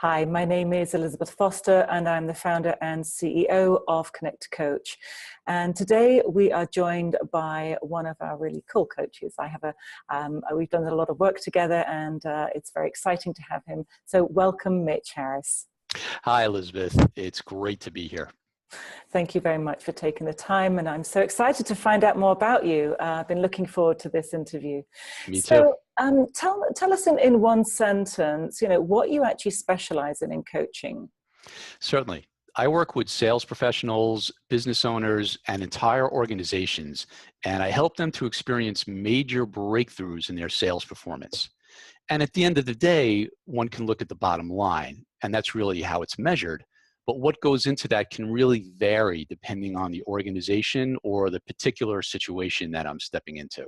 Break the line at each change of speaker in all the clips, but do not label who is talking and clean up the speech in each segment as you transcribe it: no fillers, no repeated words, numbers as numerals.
Hi, my name is Elizabeth Foster, and I'm the founder and CEO of Connect to Coach. And today we are joined by one of our really cool coaches. We've done a lot of work together, and it's very exciting to have him. So welcome, Mitch Harris.
Hi, Elizabeth. It's great to be here.
Thank you very much for taking the time, and I'm so excited to find out more about you. I've been looking forward to this interview.
Me too.
Tell us in one sentence, what you actually specialize in coaching.
Certainly. I work with sales professionals, business owners, and entire organizations, and I help them to experience major breakthroughs in their sales performance. And at the end of the day, one can look at the bottom line, and that's really how it's measured. But what goes into that can really vary depending on the organization or the particular situation that I'm stepping into.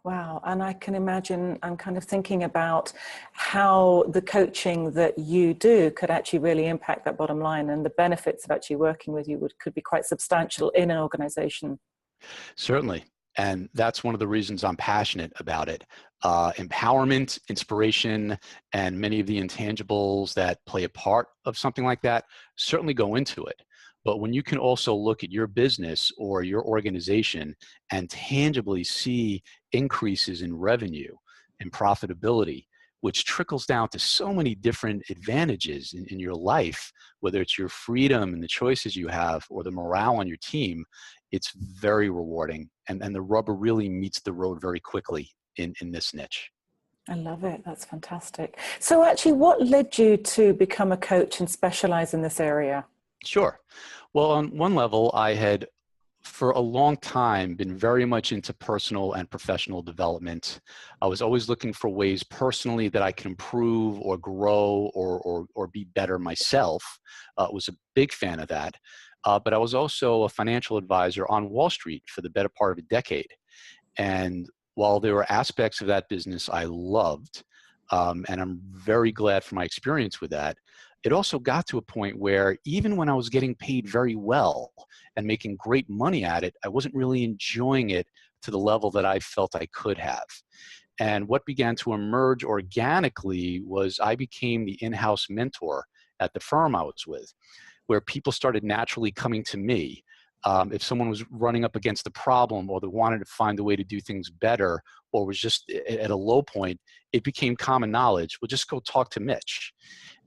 Wow. And I can imagine, I'm kind of thinking about how the coaching that you do could actually really impact that bottom line, and the benefits of actually working with you could be quite substantial in an organization.
Certainly. And that's one of the reasons I'm passionate about it. Empowerment, inspiration, and many of the intangibles that play a part of something like that certainly go into it. But when you can also look at your business or your organization and tangibly see increases in revenue and profitability, which trickles down to so many different advantages in your life, whether it's your freedom and the choices you have or the morale on your team, it's very rewarding. And the rubber really meets the road very quickly in this niche.
I love it. That's fantastic. So actually, what led you to become a coach and specialize in this area?
Sure. Well, on one level, I had for a long time been very much into personal and professional development. I was always looking for ways personally that I can improve or grow or be better myself. Was a big fan of that. But I was also a financial advisor on Wall Street for the better part of a decade. And while there were aspects of that business I loved, and I'm very glad for my experience with that, it also got to a point where even when I was getting paid very well and making great money at it, I wasn't really enjoying it to the level that I felt I could have. And what began to emerge organically was I became the in-house mentor at the firm I was with, where people started naturally coming to me. If someone was running up against a problem or they wanted to find a way to do things better or was just at a low point, it became common knowledge. Well, just go talk to Mitch.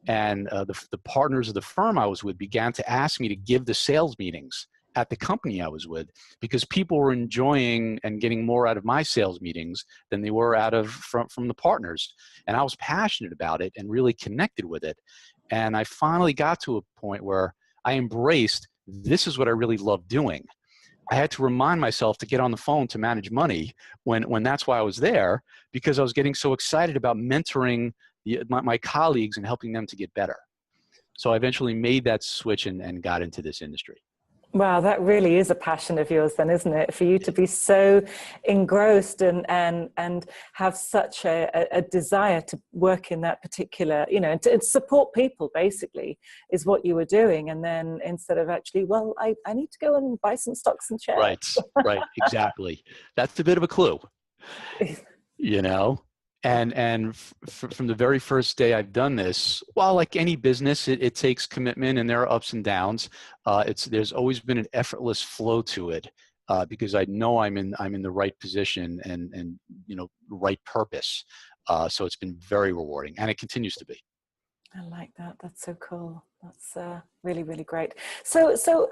And the partners of the firm I was with began to ask me to give the sales meetings at the company I was with because people were enjoying and getting more out of my sales meetings than they were out of from the partners. And I was passionate about it and really connected with it. And I finally got to a point where I embraced, this is what I really love doing. I had to remind myself to get on the phone to manage money when that's why I was there, because I was getting so excited about mentoring my colleagues and helping them to get better. So I eventually made that switch and got into this industry.
Wow, that really is a passion of yours then, isn't it? For you to be so engrossed and have such a desire to work in that particular, to support people basically is what you were doing. And then instead of actually, well, I need to go and buy some stocks and shares.
Right, exactly. That's a bit of a clue, And from the very first day I've done this, well, like any business, it takes commitment and there are ups and downs. There's always been an effortless flow to it because I know I'm in the right position and right purpose. So it's been very rewarding, and it continues to be.
I like that. That's so cool. That's really, really great. So,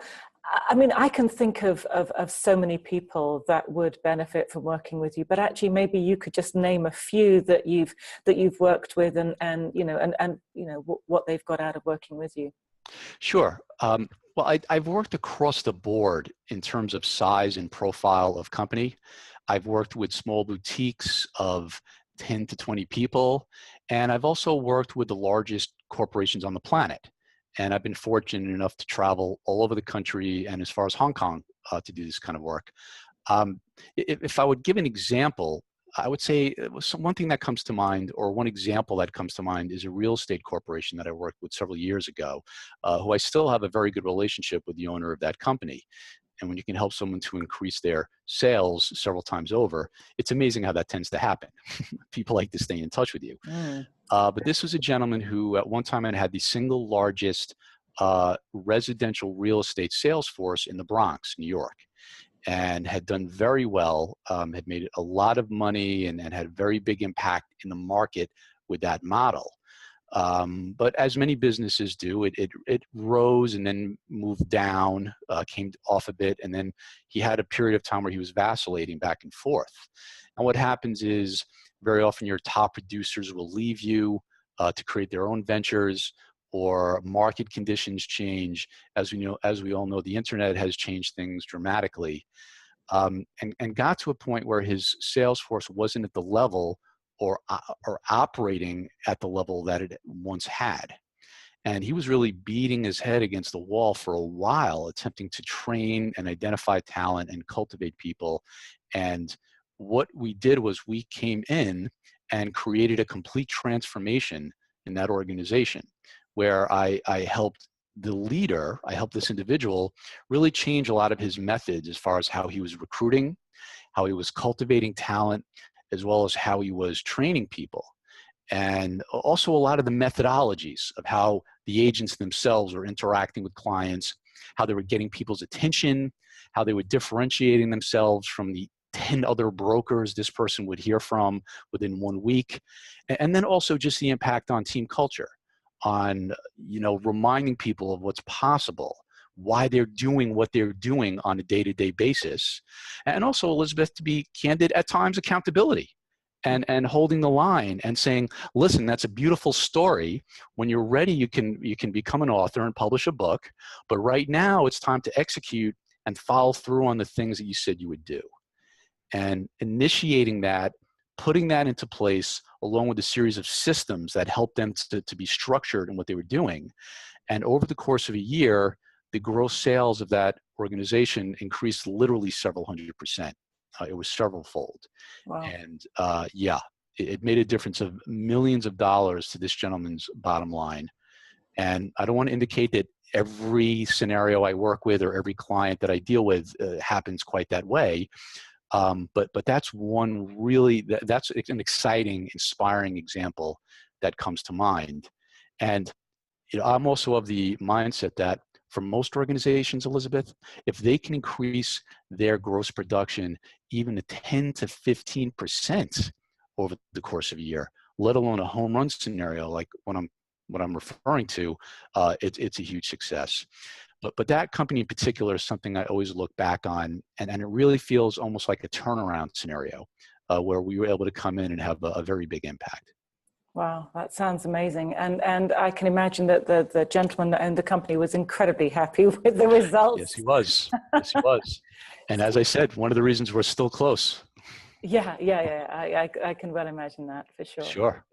I mean, I can think of so many people that would benefit from working with you, but actually maybe you could just name a few that you've worked with and what they've got out of working with you.
Sure. Well, I've worked across the board in terms of size and profile of company. I've worked with small boutiques of 10 to 20 people, and I've also worked with the largest corporations on the planet. And I've been fortunate enough to travel all over the country and as far as Hong Kong to do this kind of work. If I would give an example, I would say one thing that comes to mind, or one example that comes to mind, is a real estate corporation that I worked with several years ago, who I still have a very good relationship with the owner of that company. and when you can help someone to increase their sales several times over, it's amazing how that tends to happen. People like to stay in touch with you.
Mm.
But this was a gentleman who at one time had the single largest residential real estate sales force in the Bronx, New York, and had done very well, had made a lot of money and had a very big impact in the market with that model. But as many businesses do, it rose and then moved down, came off a bit, and then he had a period of time where he was vacillating back and forth. And what happens is very often your top producers will leave you to create their own ventures, or market conditions change. As we all know, the internet has changed things dramatically, and got to a point where his sales force wasn't at the level or operating at the level that it once had. And he was really beating his head against the wall for a while, attempting to train and identify talent and cultivate people. And what we did was we came in and created a complete transformation in that organization, where I helped the leader, I helped this individual really change a lot of his methods as far as how he was recruiting, how he was cultivating talent, as well as how he was training people. And also a lot of the methodologies of how the agents themselves were interacting with clients, how they were getting people's attention, how they were differentiating themselves from the 10 other brokers this person would hear from within 1 week. And then also just the impact on team culture, on, reminding people of what's possible, why they're doing what they're doing on a day-to-day basis. And also, Elizabeth, to be candid, at times accountability and holding the line and saying, listen, that's a beautiful story. When you're ready, you can become an author and publish a book. But right now it's time to execute and follow through on the things that you said you would do. And initiating that, putting that into place, along with a series of systems that help them to be structured in what they were doing. And over the course of a year, the gross sales of that organization increased literally several hundred%. It was several-fold.
Wow.
And it made a difference of millions of dollars to this gentleman's bottom line. And I don't want to indicate that every scenario I work with or every client that I deal with happens quite that way. But that's one really, that's an exciting, inspiring example that comes to mind. And I'm also of the mindset that for most organizations, Elizabeth, if they can increase their gross production even to 10 to 15% over the course of a year, let alone a home run scenario like what I'm referring to, it's a huge success. But that company in particular is something I always look back on, and it really feels almost like a turnaround scenario where we were able to come in and have a very big impact.
Wow, that sounds amazing. And I can imagine that the gentleman that owned the company was incredibly happy with the results.
Yes, he was. Yes, he was. And as I said, one of the reasons we're still close.
Yeah. I can well imagine that, for sure.
Sure.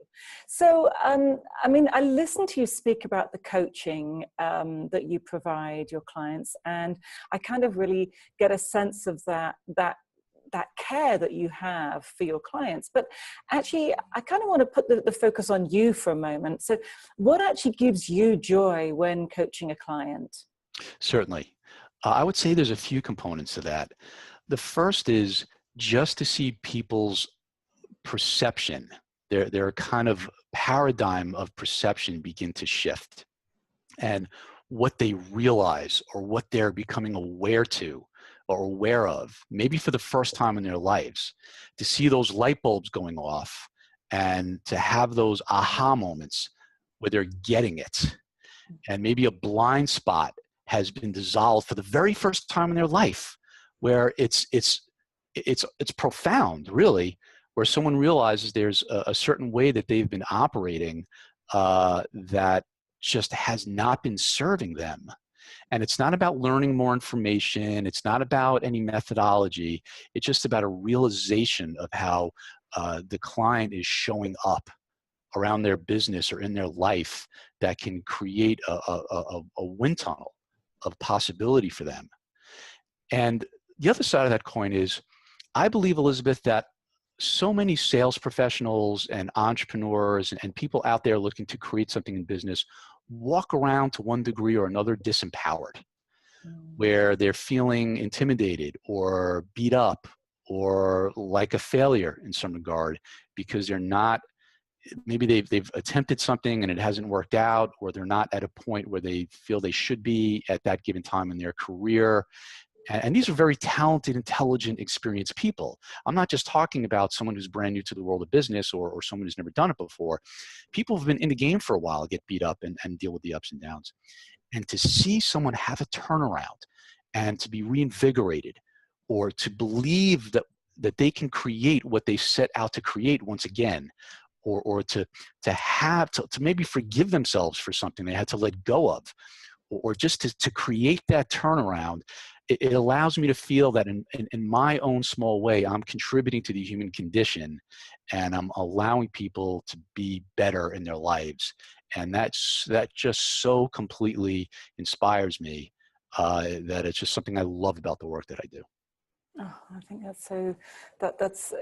So, I listened to you speak about the coaching that you provide your clients, and I kind of really get a sense of that care that you have for your clients. But actually, I kind of want to put the focus on you for a moment. So what actually gives you joy when coaching a client?
Certainly. I would say there's a few components to that. The first is just to see people's perception, their kind of paradigm of perception begin to shift, and what they realize or what they're becoming aware to or aware of, maybe for the first time in their lives, to see those light bulbs going off and to have those aha moments where they're getting it. And maybe a blind spot has been dissolved for the very first time in their life, where it's profound, really, where someone realizes there's a certain way that they've been operating that just has not been serving them. And it's not about learning more information. It's not about any methodology. It's just about a realization of how the client is showing up around their business or in their life that can create a wind tunnel of possibility for them. And the other side of that coin is, I believe, Elizabeth, that so many sales professionals and entrepreneurs and people out there looking to create something in business walk around to one degree or another disempowered. where they're feeling intimidated or beat up or like a failure in some regard because they're not, maybe they've attempted something and it hasn't worked out, or they're not at a point where they feel they should be at that given time in their career. And these are very talented, intelligent, experienced people. I'm not just talking about someone who's brand new to the world of business or someone who's never done it before. People who've been in the game for a while get beat up and deal with the ups and downs. And to see someone have a turnaround and to be reinvigorated, or to believe that they can create what they set out to create once again, or to maybe forgive themselves for something they had to let go of, or just to create that turnaround, it allows me to feel that in my own small way, I'm contributing to the human condition, and I'm allowing people to be better in their lives. And that just so completely inspires me that it's just something I love about the work that I do.
Oh, I think that's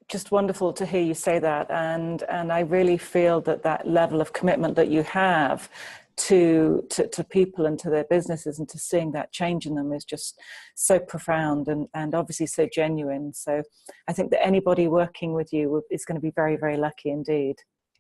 just wonderful to hear you say that, and I really feel that level of commitment that you have to people and to their businesses, and to seeing that change in them, is just so profound and obviously so genuine. So I think that anybody working with you is going to be very, very lucky indeed.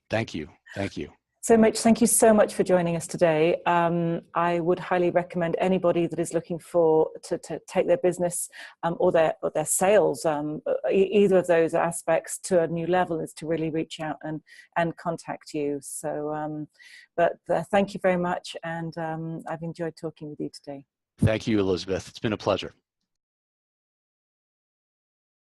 Thank you. Thank you.
So Mitch, thank you so much for joining us today. I would highly recommend anybody that is looking to take their business or their sales, either of those aspects, to a new level, is to really reach out and contact you. So, thank you very much, and I've enjoyed talking with you today.
Thank you, Elizabeth. It's been a pleasure.